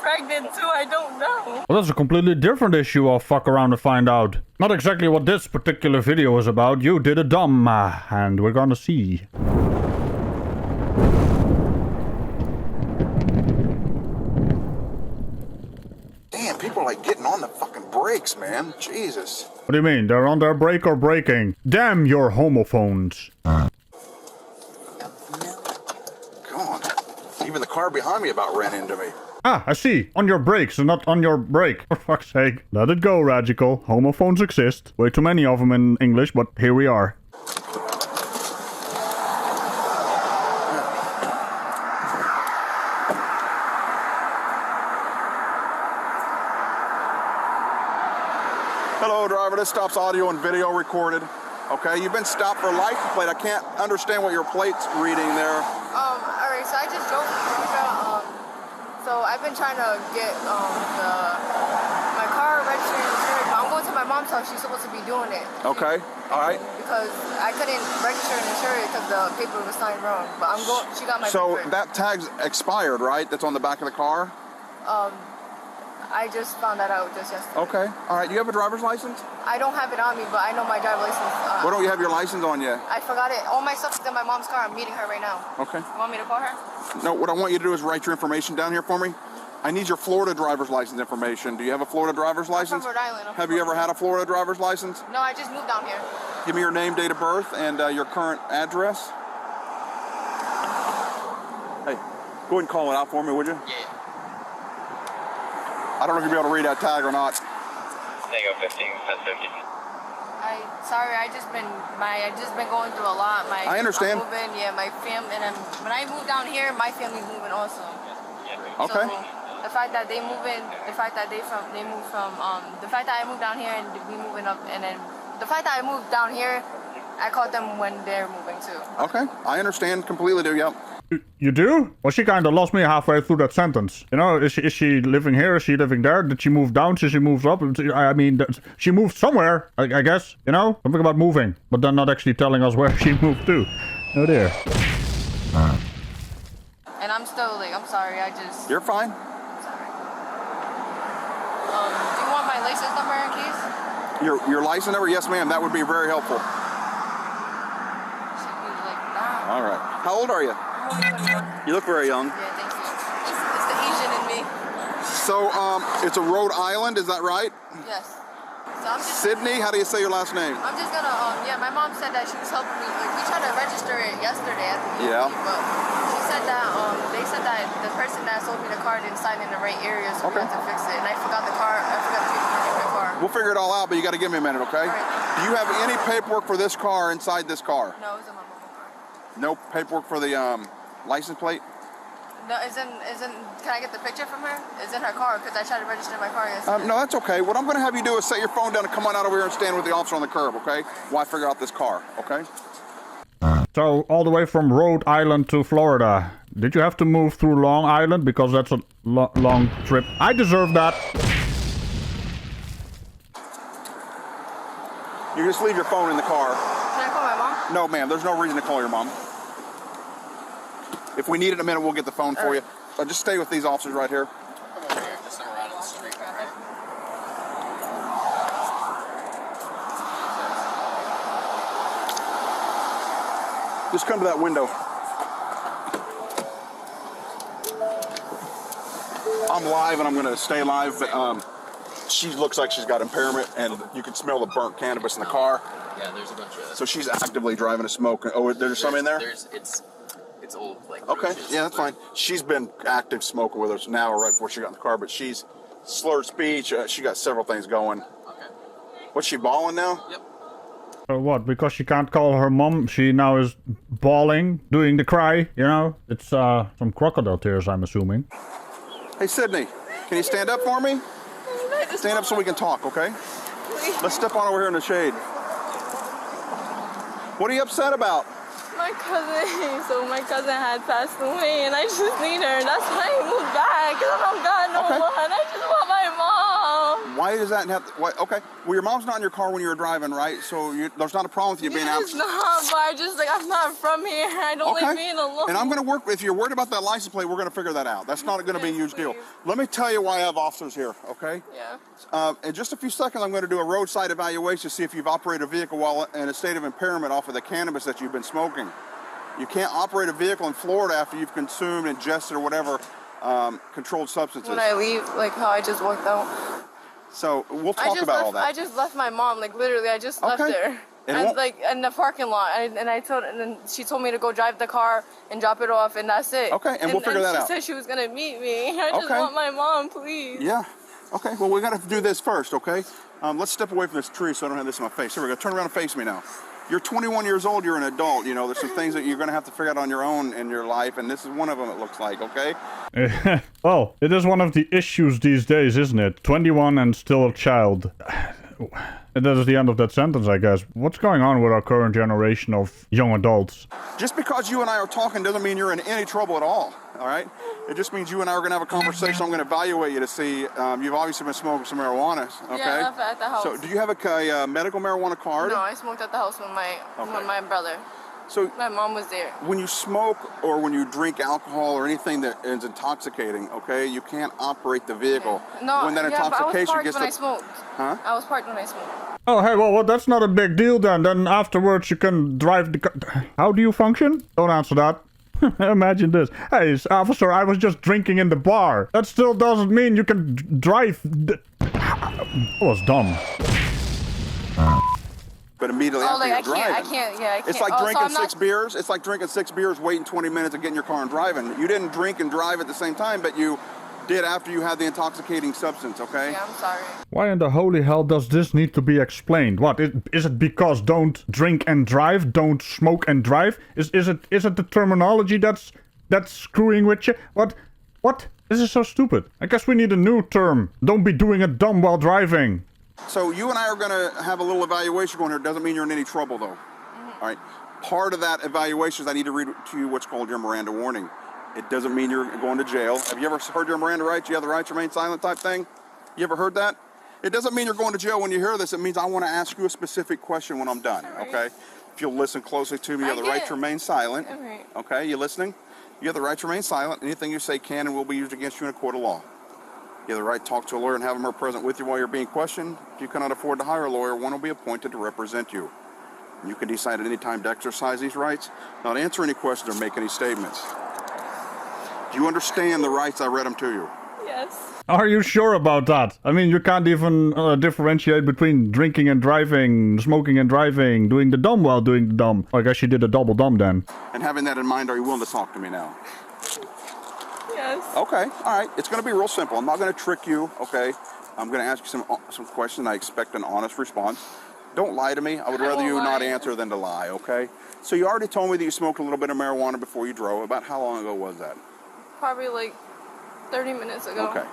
pregnant too, I don't know. Well, that's a completely different issue I'll fuck around to find out. Not exactly what this particular video is about. You did a dumb, and we're gonna see. Damn, people are like getting on the fucking brakes, man. Jesus. What do you mean? They're on their brake or braking? Damn your homophones. God. Even the car behind me about ran into me. Ah, I see. On your brakes and not on your brake. For fuck's sake. Let it go, Ragical. Homophones exist. Way too many of them in English, but here we are. Hello, driver. This stop's audio and video recorded. Okay, you've been stopped for license plate. I can't understand what your plate's reading there. Alright, so I just drove from Florida. So I've been trying to get my car registered and insured. I'm going to my mom's house. She's supposed to be doing it. Okay, all right. Because I couldn't register and insure it because the paper was signed wrong. But I'm going. She got my So paper. that tag's expired, right? That's on the back of the car? I just found that out just yesterday. Okay, all right. You have a driver's license? I don't have it on me, but I know my driver's license. Why don't you have your license on you? I forgot it. All my stuff is in my mom's car. I'm meeting her right now. Okay. You want me to call her? No, what I want you to do is write your information down here for me. I need your Florida driver's license information. Do you have a Florida driver's license? I'm from Rhode Island. Have you ever had a Florida driver's license? No, I just moved down here. Give me your name, date of birth, and your current address. Hey, go ahead and call it out for me, would you? Yeah. I don't know if you'll be able to read that tag or not. Tango 15, 1050. Sorry, I just been going through a lot. I understand. I'm moving, yeah, my family, and when I moved down here, my family's moving also. Okay. So, the fact that they move in, the fact that the fact that I moved down here and we moving up, and then the fact that I moved down here, I called them when they're moving too. Okay, I understand completely, do you? You do? Well, she kind of lost me halfway through that sentence. You know, is she living here? Is she living there? Did she move down? Did she move up? I mean, she moved somewhere, I guess. You know? Something about moving. But then not actually telling us where she moved to. Oh dear. And I'm still like, I'm sorry, I just... You're fine. I'm sorry. Do you want my license number in case? Your license number? Yes, ma'am. That would be very helpful. Should be like that. All right. How old are you? I'm only 21. You look very young. Yeah, thank you. It's the Asian in me. So, it's a Rhode Island, is that right? Yes. So I'm just... Sydney, how do you say your last name? I'm just gonna, yeah, my mom said that she was helping me. Like, we tried to register it yesterday at the Yeah. but she said that, they said that the person that sold me the car didn't sign in the right area, so we Okay. had to fix it. And I forgot the paperwork in my car. We'll figure it all out, but you got to give me a minute, okay? All right. Do you have any paperwork for this car inside this car? No, it's in my mom's car. No paperwork for the license plate? No, can I get the picture from her? It's in her car, because I tried to register my car yesterday. No, that's okay. What I'm going to have you do is set your phone down and come on out over here and stand with the officer on the curb, okay? While I figure out this car, okay? So, all the way from Rhode Island to Florida. Did you have to move through Long Island? Because that's a long trip. I deserve that. You just leave your phone in the car. Can I call my mom? No, ma'am. There's no reason to call your mom. If we need it in a minute, we'll get the phone for you. Just stay with these officers right here. Come over here, just around the street, right? Just come to that window. I'm live and I'm going to stay live, but she looks like she's got impairment, and you can smell the burnt cannabis in the car. Yeah, there's a bunch of... So she's actively driving a smoke. Oh, there's some in there? It's old, like... Okay, roaches, yeah, that's fine. She's been active smoker with us now or right before she got in the car, but she's slurred speech. She got several things going. Okay. What's she bawling now? Yep. What? Because she can't call her mom, she now is bawling, doing the cry, you know? It's some crocodile tears, I'm assuming. Hey, Sydney, can you stand up for me? Stand up so we can talk, okay? Let's step on over here in the shade. What are you upset about? My cousin, so my cousin had passed away and I just need her. That's why I moved back, because I don't got no one. I just want my mom. Why Why does that have? Okay. Well, your mom's not in your car when you were driving, right? So there's not a problem with you being out. It's not, but I just like I'm not from here. I don't like being alone. And I'm going to work. If you're worried about that license plate, we're going to figure that out. That's not going to be a huge deal. Let me tell you why I have officers here. Okay. Yeah. In just a few seconds, I'm going to do a roadside evaluation to see if you've operated a vehicle while in a state of impairment off of the cannabis that you've been smoking. You can't operate a vehicle in Florida after you've consumed, ingested, or whatever controlled substances. When I leave, like how I just walked out. So we'll talk about all that. I just left my mom, like literally, I just left her. And like in the parking lot, and then she told me to go drive the car and drop it off, and that's it. Okay, and we'll figure that out. She said she was gonna meet me. I just want my mom, please. Yeah. Okay. Well, we got to do this first. Okay. Let's step away from this tree so I don't have this in my face. Here we go. Turn around and face me now. You're 21 years old. You're an adult. You know, there's some things that you're going to have to figure out on your own in your life, and this is one of them. It looks like. Okay. Well, it is one of the issues these days, isn't it? 21 and still a child. And that is the end of that sentence, I guess. What's going on with our current generation of young adults? Just because you and I are talking doesn't mean you're in any trouble at all. All right. It just means you and I are going to have a conversation. I'm going to evaluate you to see. You've obviously been smoking some marijuana. Okay. Yeah, at the house. So, do you have a medical marijuana card? No, I smoked at the house with my brother. So my mom was there. When you smoke or when you drink alcohol or anything that is intoxicating, okay, you can't operate the vehicle. No, when that intoxication but I was parked gets when I smoked. Huh? I was parked when I smoked. Oh, hey, well, that's not a big deal then. Then afterwards you can drive the car. How do you function? Don't answer that. Imagine this. Hey, officer, I was just drinking in the bar. That still doesn't mean you can drive. That was dumb. But immediately after you're driving. I can't. It's like drinking 6 beers. It's like drinking 6 beers, waiting 20 minutes and getting your car and driving. You didn't drink and drive at the same time, but you did after you had the intoxicating substance, okay? Yeah, I'm sorry. Why in the holy hell does this need to be explained? What, is it because don't drink and drive, don't smoke and drive? Is it the terminology that's screwing with you? What? This is so stupid. I guess we need a new term. Don't be doing it dumb while driving. So you and I are going to have a little evaluation going here. It doesn't mean you're in any trouble, though. All right. Part of that evaluation is I need to read to you what's called your Miranda warning. It doesn't mean you're going to jail. Have you ever heard your Miranda rights? You have the right to remain silent type thing? You ever heard that? It doesn't mean you're going to jail when you hear this. It means I want to ask you a specific question when I'm done, okay? If you'll listen closely to me, you have the right to remain silent. Okay, you listening? You have the right to remain silent. Anything you say can and will be used against you in a court of law. You have the right to talk to a lawyer and have him or her present with you while you're being questioned. If you cannot afford to hire a lawyer, one will be appointed to represent you. You can decide at any time to exercise these rights, not answer any questions or make any statements. Do you understand the rights? I read them to you. Yes. Are you sure about that? I mean, you can't even differentiate between drinking and driving, smoking and driving, doing the dumb while doing the dumb. I guess you did a double dumb then. And having that in mind, are you willing to talk to me now? Yes. Okay, all right. It's going to be real simple. I'm not going to trick you, okay? I'm going to ask you some questions. I expect an honest response. Don't lie to me. I would rather you not answer than to lie, okay? So you already told me that you smoked a little bit of marijuana before you drove. About how long ago was that? Probably like 30 minutes ago. Okay.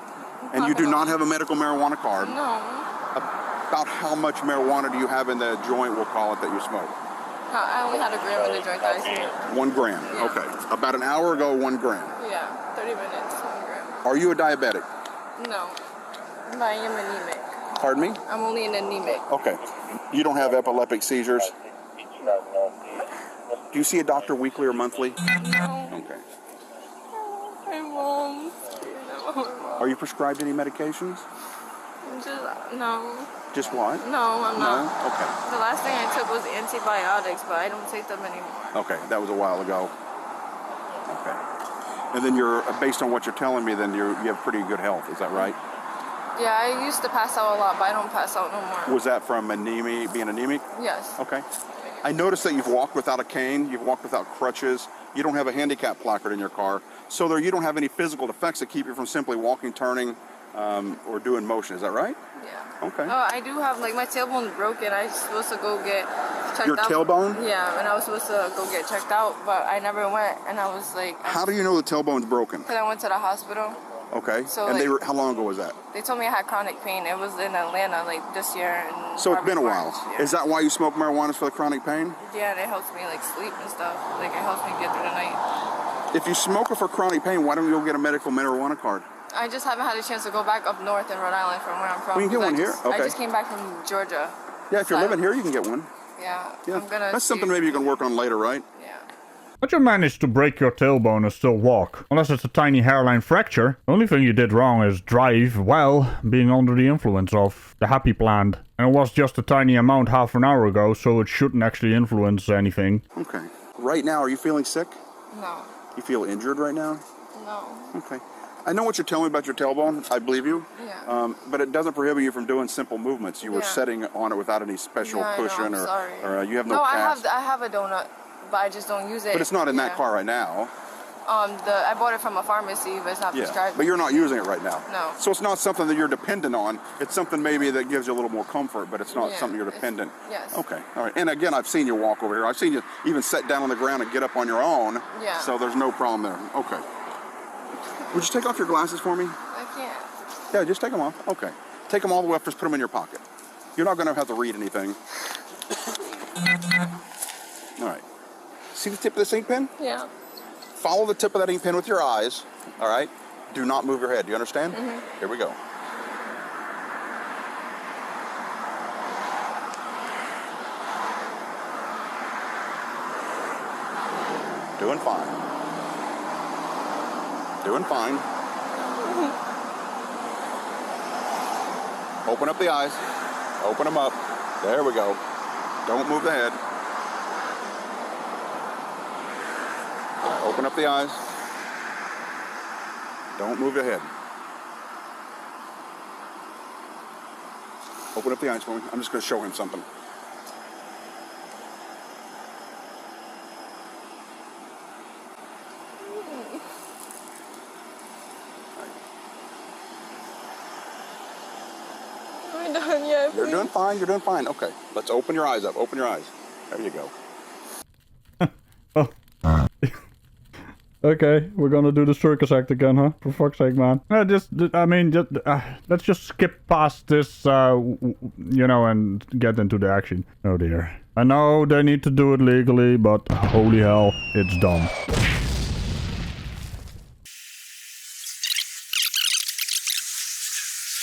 And you do not have a medical marijuana card? No. About how much marijuana do you have in the joint, we'll call it, that you smoke? I only had a gram in the joint that I smoked. 1 gram, Yeah. okay. About an hour ago, 1 gram. Yeah, 30 minutes, 1 gram. Are you a diabetic? No. But I am anemic. Pardon me? I'm only an anemic. Okay. You don't have epileptic seizures? Do you see a doctor weekly or monthly? No. Okay. My mom. Are you prescribed any medications? No. Just what? No, I'm not. No? Okay. The last thing I took was antibiotics, but I don't take them anymore. Okay, that was a while ago. Okay. And then based on what you're telling me, then you have pretty good health, is that right? Yeah, I used to pass out a lot, but I don't pass out no more. Was that from anemia, being anemic? Yes. Okay. I noticed that you've walked without a cane, you've walked without crutches, you don't have a handicap placard in your car, so you don't have any physical defects that keep you from simply walking, turning, or doing motion. Is that right? Yeah. Okay. Oh, I do have, like, my tailbone's broken. I was supposed to go get checked out. Your tailbone? Yeah, and I was supposed to go get checked out, but I never went, and I was like... How do you know the tailbone's broken? Because I went to the hospital. Okay. So, and like, how long ago was that? They told me I had chronic pain. It was in Atlanta, like, this year. And so it's been a while. Yeah. Is that why you smoke marijuana, for the chronic pain? Yeah, and it helps me, like, sleep and stuff. Like, it helps me get through the night. If you smoke it for chronic pain, why don't you go get a medical marijuana card? I just haven't had a chance to go back up north in Rhode Island from where I'm from. Well, you can get one here. Okay. I just came back from Georgia. Yeah, if you're living here, you can get one. Yeah. Yeah. I'm gonna. That's something maybe you can work on later, right? Yeah. But you managed to break your tailbone and still walk. Unless it's a tiny hairline fracture. The only thing you did wrong is drive while being under the influence of the happy plant. And it was just a tiny amount half an hour ago, so it shouldn't actually influence anything. Okay. Right now, are you feeling sick? No. You feel injured right now? No. Okay. I know what you're telling me about your tailbone. I believe you. Yeah. But it doesn't prohibit you from doing simple movements. You were sitting on it without any special cushion, I know, I'm sorry. or you have no cast. I have a donut, but I just don't use it. But it's not in that car right now. I bought it from a pharmacy, but it's not prescribed. But you're not using it right now. No. So it's not something that you're dependent on. It's something maybe that gives you a little more comfort, but it's not something you're dependent. Yes. Okay. All right. And again, I've seen you walk over here. I've seen you even sit down on the ground and get up on your own. Yeah. So there's no problem there. Okay. Would you take off your glasses for me? I can't. Yeah, just take them off. Okay. Take them all the way up. Just put them in your pocket. You're not going to have to read anything. All right. See the tip of this ink pen? Yeah. Follow the tip of that ink pen with your eyes. All right. Do not move your head. Do you understand? Mm-hmm. Here we go. Doing fine. Doing fine. Open up the eyes. Open them up. There we go. Don't move the head. Open up the eyes. Don't move your head. Open up the eyes for me. I'm just going to show him something. Am I done yet? You're doing fine. You're doing fine. Okay. Let's open your eyes up. Open your eyes. There you go. Oh. Okay, we're gonna do the circus act again, huh? For fuck's sake, man. Let's just skip past this, you know, and get into the action. Oh dear. I know they need to do it legally, but holy hell, it's dumb.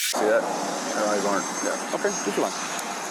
See that? Your eyes aren't. Yeah. Okay, keep going.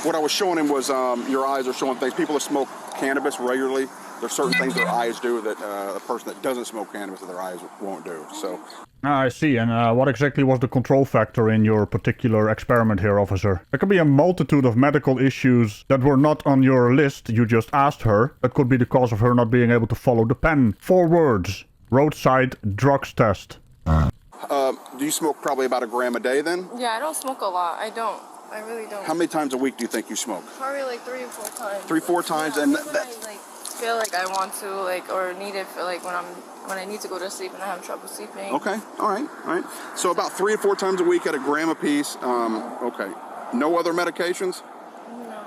What I was showing him was your eyes are showing things. People that smoke cannabis regularly, there's certain things their eyes do that a person that doesn't smoke cannabis that their eyes won't do. So. I see. And what exactly was the control factor in your particular experiment here, officer? There could be a multitude of medical issues that were not on your list. You just asked her. That could be the cause of her not being able to follow the pen. 4 words. Roadside drugs test. Do you smoke probably about 1 gram a day then? Yeah, I don't smoke a lot. I don't. I really don't. How many times a week do you think you smoke? Probably like 3 or 4 times. 3, 4 times, yeah, and when I feel like I want to, or need it for when I need to go to sleep and I have trouble sleeping. Okay, all right. So about 3 or 4 times a week at 1 gram a piece. Okay. No other medications? No.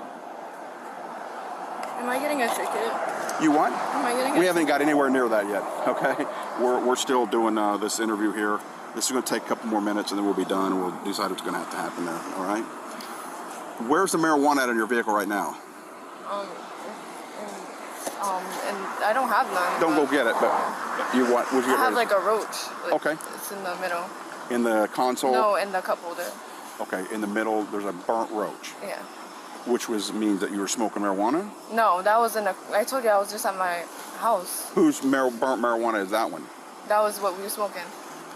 Am I getting a ticket? You what? Am I getting? We haven't got anywhere near that yet. Okay. We're still doing this interview here. This is going to take a couple more minutes, and then we'll be done, and we'll decide what's going to have to happen there. All right. Where's the marijuana at in your vehicle right now? And I don't have none. Don't go get it, but you what? Would you I have like a roach. Okay. It's in the middle. In the console? No, in the cup holder. Okay, in the middle, there's a burnt roach. Yeah. Which means that you were smoking marijuana? No, that was I told you I was just at my house. Whose burnt marijuana is that one? That was what we were smoking.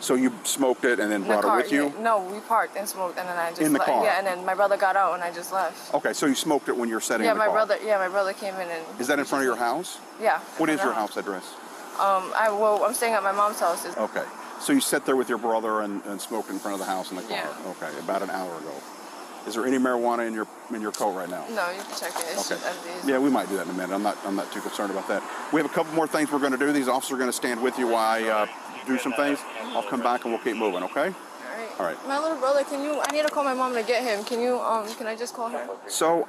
So you smoked it and then brought it with you? Yeah. No, we parked and smoked, and then I just in the car. Yeah, and then my brother got out and I just left. Okay, so you smoked it when you were sitting in the car. My brother came in and. Is that in front of your house? Yeah. What is your house address? I'm staying at my mom's house. Okay, so you sat there with your brother and smoked in front of the house in the car. Yeah. Okay, about an hour ago. Is there any marijuana in your coat right now? No, you can check it. It's okay. just empty. Yeah, we might do that in a minute. I'm not too concerned about that. We have a couple more things we're going to do. These officers are going to stand with you while I do some things. I'll come back and we'll keep moving. Okay? All right. My little brother, I need to call my mom to get him. Can I just call her? So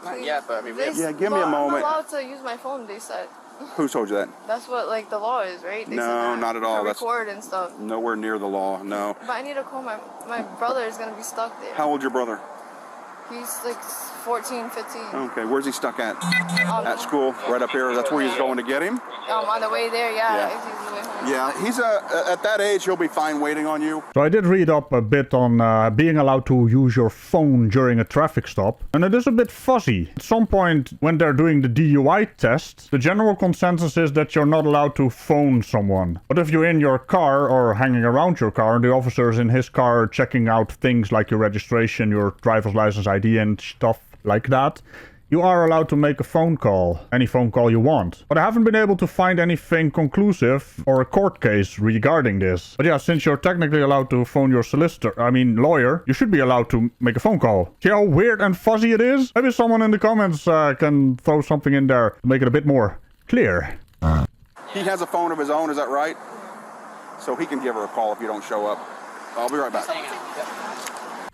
Not yet, but I mean, yeah, give me a moment. I'm allowed to use my phone, they said. Who told you that? That's what the law is, right? They No, not at all. That's record and stuff. Nowhere near the law. No. But I need to call my brother is gonna be stuck there. How old's your brother? He's 14, 15. Okay, where's he stuck at? At school, right up here. That's where he's going to get him. On the way there, yeah. Yeah. He's on the way home. Yeah, he's at that age, he'll be fine waiting on you. So I did read up a bit on being allowed to use your phone during a traffic stop, and it is a bit fuzzy. At some point, when they're doing the DUI test, the general consensus is that you're not allowed to phone someone. But if you're in your car or hanging around your car, and the officer is in his car checking out things like your registration, your driver's license ID and stuff like that, you are allowed to make a phone call, any phone call you want. But I haven't been able to find anything conclusive or a court case regarding this. But yeah, since you're technically allowed to phone your lawyer, you should be allowed to make a phone call. See how weird and fuzzy it is? Maybe someone in the comments can throw something in there to make it a bit more clear. He has a phone of his own, is that right? So he can give her a call if you don't show up. I'll be right back.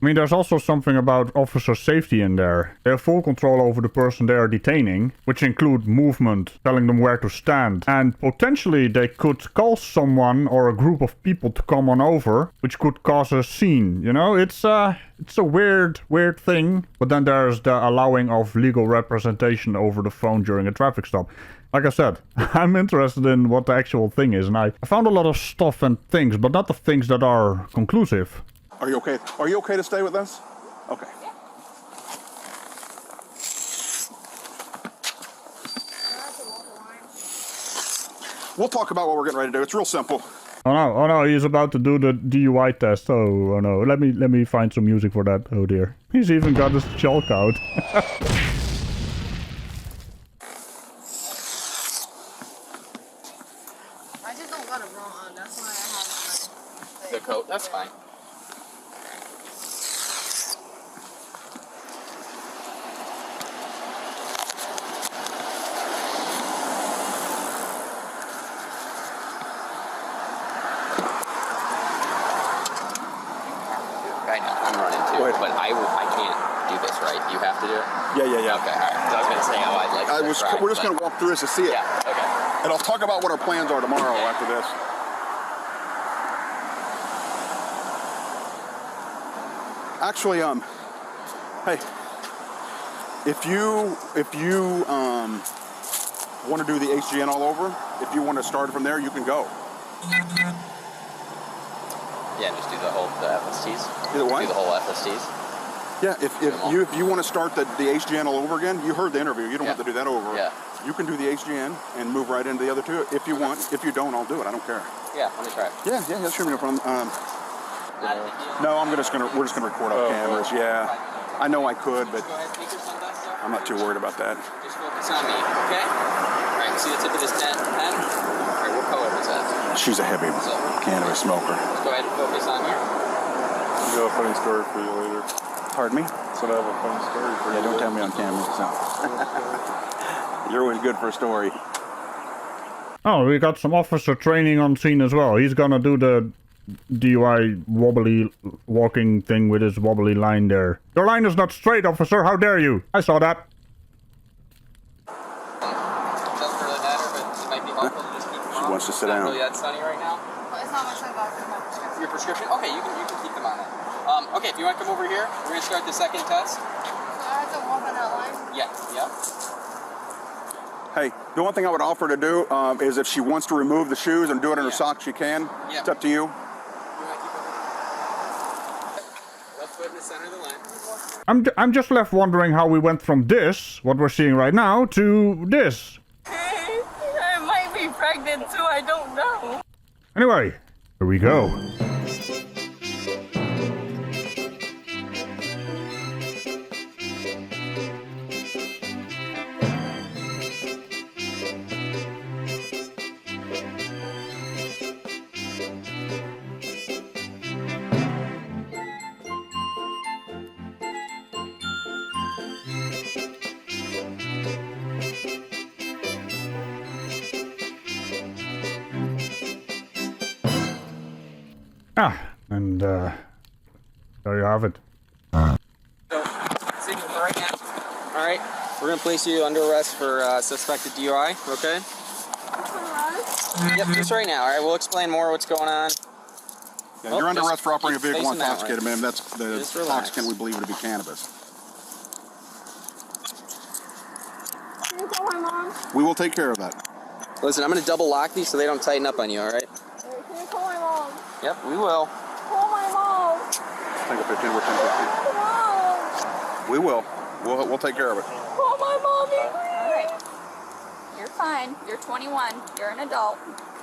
I mean, there's also something about officer safety in there. They have full control over the person they are detaining, which include movement, telling them where to stand, and potentially they could call someone or a group of people to come on over, which could cause a scene, you know? It's a weird thing, but then there's the allowing of legal representation over the phone during a traffic stop. Like I said, I'm interested in what the actual thing is, and I found a lot of stuff and things, but not the things that are conclusive. Are you okay? Are you okay to stay with us? Okay. We'll talk about what we're getting ready to do. It's real simple. Oh no, he's about to do the DUI test. Oh no, let me find some music for that. Oh dear. He's even got his chalk out. I just don't got a bra on. That's why I have The coat, that's fine. I know, I'm running too, but I can't do this, right? You have to do it? Yeah. Okay, all right. So I was going to say how I'd like to We're just going to walk through this to see it. Yeah, okay. And I'll talk about what our plans are tomorrow after this. Actually, hey, if you want to do the HGN all over, if you want to start from there, you can go. Yeah, just do the FSTs. Do what? Do the whole FSTs. Yeah, if you want to start the HGN all over again, you heard the interview. You don't have to do that over. Yeah. You can do the HGN and move right into the other two if you want. If you don't, I'll do it. I don't care. Yeah, let me try it. Yeah, that's sure no problem. No, we're just gonna record on cameras. Yeah, I know I could, but I'm not too worried about that. Just focus on me, okay? All right, see the tip of this pen? All right, what color is that? She's a heavy cannabis smoker. Let's go ahead and focus on here. I got a funny story for you later. Pardon me? Said I have a funny story for you. Yeah, don't tell me on camera. So. You're always good for a story. Oh, we got some officer training on scene as well. He's gonna do the DUI wobbly walking thing with his wobbly line there. Your line is not straight, officer. How dare you? I saw that. Doesn't really matter, but it might be helpful to just keep them on. She wants to sit down. It's not really that sunny right now. Well, it's not my sunglasses, it's my prescription. Your prescription? Okay, you can keep them on it. Okay, if you want to come over here, we're going to start the second test. So I have to walk on that line? Yeah. Hey, the one thing I would offer to do is if she wants to remove the shoes and do it in her socks, she can. Yeah. It's up to you. You want to keep over? Left foot in the center of the line. I'm just left wondering how we went from this, what we're seeing right now, to this. I might be pregnant too, I don't know. Anyway, here we go. And there you have it. So, sitting right now. All right, we're going to place you under arrest for suspected DUI, okay? Yep, just right now. All right, we'll explain more what's going on. Yeah, you're under arrest for operating a vehicle facing that intoxicated, way. ma'am. That's the Just relax. intoxicant we believe to be cannabis. Can you call my mom? We will take care of that. Listen, I'm going to double lock these so they don't tighten up on you, all right? Yep, we will. Call my mom. Think of 15, we're 10, 15. Mom. We will. We'll take care of it. Call my mommy, please. You're fine. You're 21. You're an adult.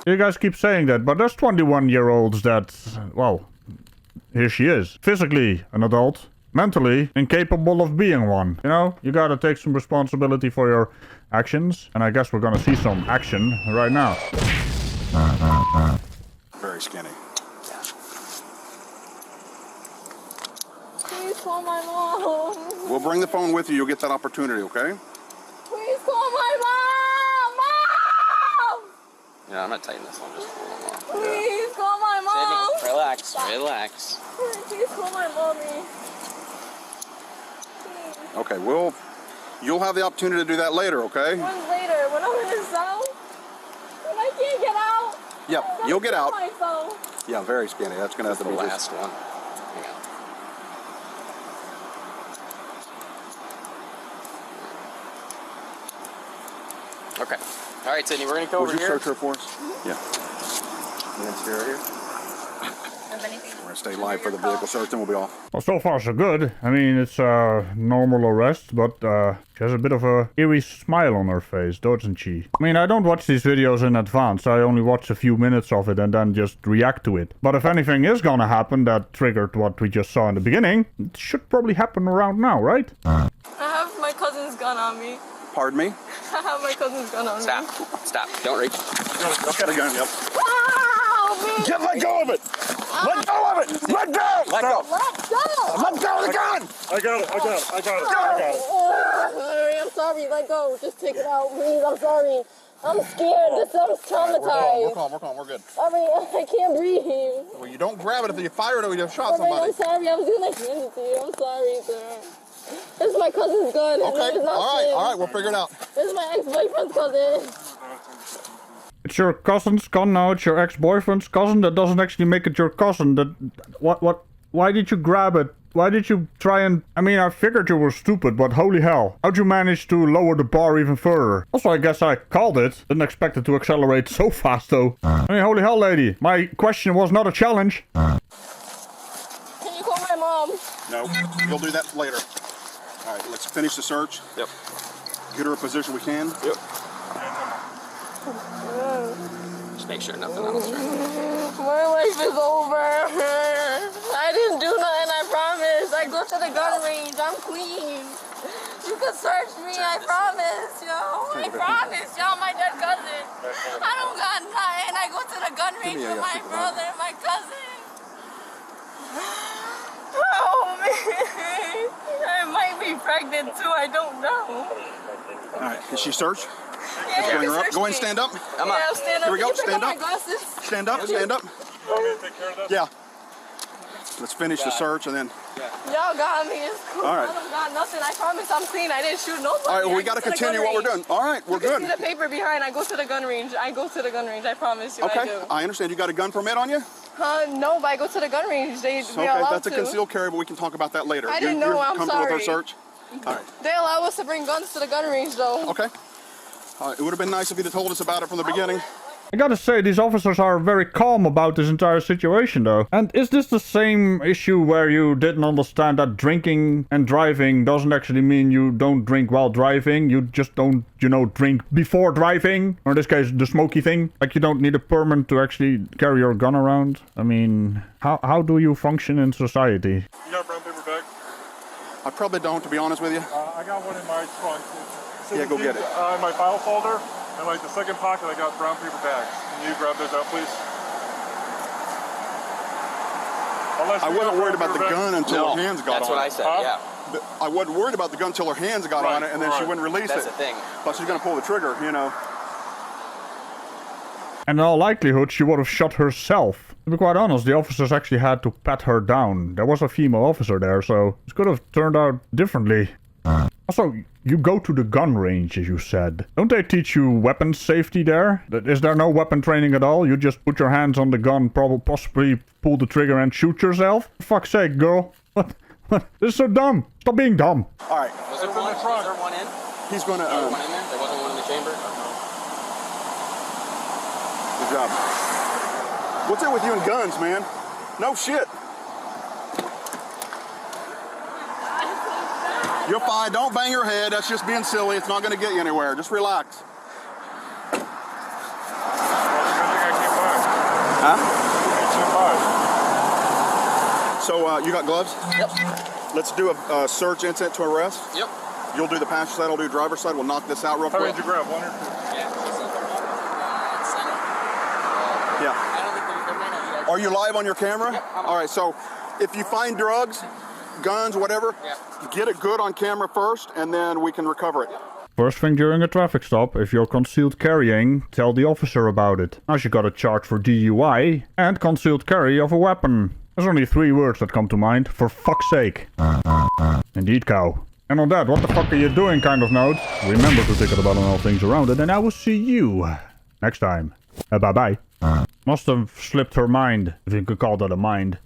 You guys keep saying that, but there's 21-year-olds that, well, here she is. Physically an adult, mentally incapable of being one. You know, you gotta take some responsibility for your actions, and I guess we're gonna see some action right now. Very skinny. Please call my mom. We'll bring the phone with you. You'll get that opportunity, okay? Please call my mom. Mom! Yeah, I'm gonna tighten this one just a little more. Please call my mom. Sydney, relax, relax. Please call my mommy. Okay, you'll have the opportunity to do that later, okay? When later? When I'm in the cell? When I can't get out? Yep, you'll get out. Myself. Yeah, very skinny. That's gonna have to The be last just... one. Hang on. Okay. All right, Sydney, we're gonna go Would over you here. search her for us? Yeah. And then stay right here. We're gonna stay live for the vehicle search, then we'll be off. Well, so far so good. I mean, it's a normal arrest, but she has a bit of a eerie smile on her face, doesn't she? I mean, I don't watch these videos in advance. I only watch a few minutes of it and then just react to it. But if anything is gonna happen that triggered what we just saw in the beginning, it should probably happen around now, right? I have my cousin's gun on me. Pardon me? I have my cousin's gun on me. Stop. Don't reach. I've got a gun, yep. Wow, man. Get let go of it! Let go of it! Let go! Let go. Let go. Let go of the gun! I got it. I'm sorry. Let go. Just take it out, please. I'm sorry. I'm scared. This sounds traumatized. We're calm, we're good. I mean, I can't breathe. Well, you don't grab it if you fire it or you shot I mean, somebody. I'm sorry. I was gonna hand it to you. I'm sorry, sir. This is my cousin's gun. Okay, all right, we'll figure it out. This is my ex-boyfriend's cousin. It's your cousin's gun now. It's your ex-boyfriend's cousin. That doesn't actually make it your cousin. What? Why did you grab it? Why did you try and... I mean, I figured you were stupid, but holy hell. How'd you manage to lower the bar even further? Also, I guess I called it. Didn't expect it to accelerate so fast, though. I mean, holy hell, lady. My question was not a challenge. Can you call my mom? No, you'll do that later. All right, let's finish the search. Yep. Get her a position we can. Yep. Just make sure nothing else. Right? My life is over. I didn't do nothing, I promise. I go to the gun range. I'm clean. You can search me, I promise, yo. I promise, yo, my dead cousin. I don't got nothing. I go to the gun range with my brother and my cousin. Oh, man. I might be pregnant, too. I don't know. All right, is she searched? Yeah, Bring her up. Go ahead and stand up. Come on. Yeah, I'll stand up. Here we go. Can you pick Stand up up. my glasses? Stand up, stand up. You want me to take care of this? Yeah. Let's finish the search and then... Y'all got me. It's cool. All right. I don't got nothing. I promise I'm clean. I didn't shoot nobody. All right, well, we I got to go the continue gun what we're range. doing. All right, we're You good. see the paper behind. I go to the gun range. I promise you, I Okay, do. I understand. You got a gun permit on you? No, but I go to the gun range. We Okay, are allowed that's a to. concealed carry, but we can talk about that later. I didn't know, You're I'm comfortable with sorry. our search? All right, They allow us to bring guns to the gun range, though. okay. All right, it would have been nice if you'd have told us about it from the beginning. I gotta say, these officers are very calm about this entire situation, though. And is this the same issue where you didn't understand that drinking and driving doesn't actually mean you don't drink while driving? You just don't, you know, drink before driving? Or in this case, the smoky thing? Like, you don't need a permit to actually carry your gun around? I mean, how do you function in society? You got a brown paper bag? I probably don't, to be honest with you. I got one in my trunk. Yeah, go get it. In my file folder, and like the second pocket, I got brown paper bags. Can you grab those out, please? I wasn't worried about the gun until her hands got that's on what it. I said, Huh? yeah. I wasn't worried about the gun until her hands got on it, and then she wouldn't release That's it. the thing. But she's going to pull the trigger, you know. And in all likelihood, she would have shot herself. To be quite honest, the officers actually had to pat her down. There was a female officer there, so this could have turned out differently. Also, you go to the gun range, as you said. Don't they teach you weapons safety there? Is there no weapon training at all? You just put your hands on the gun, possibly pull the trigger and shoot yourself? For fuck's sake, girl. What? This is so dumb. Stop being dumb. All right, Was there one in? he's going to... One in there? There wasn't one in the chamber? Good job. What's it with you and guns, man? No shit. You're fine. Don't bang your head. That's just being silly. It's not going to get you anywhere. Just relax. Huh? So you got gloves? Yep. Let's do a search incident to arrest. Yep. You'll do the passenger side, I'll do driver's side. We'll knock this out real How quick. many did you grab? 1 or 2? Yeah. Are you live on your camera? Yep, All right, so if you find drugs, guns, whatever, get it good on camera first, and then we can recover it. First thing during a traffic stop, if you're concealed carrying, tell the officer about it. As you got a charge for DUI and concealed carry of a weapon. There's only 3 words that come to mind, for fuck's sake. Indeed, cow. And on that, what the fuck are you doing kind of note, remember to tick the bell on all things around it, and I will see you next time. Bye-bye. Must have slipped her mind, if you could call that a mind.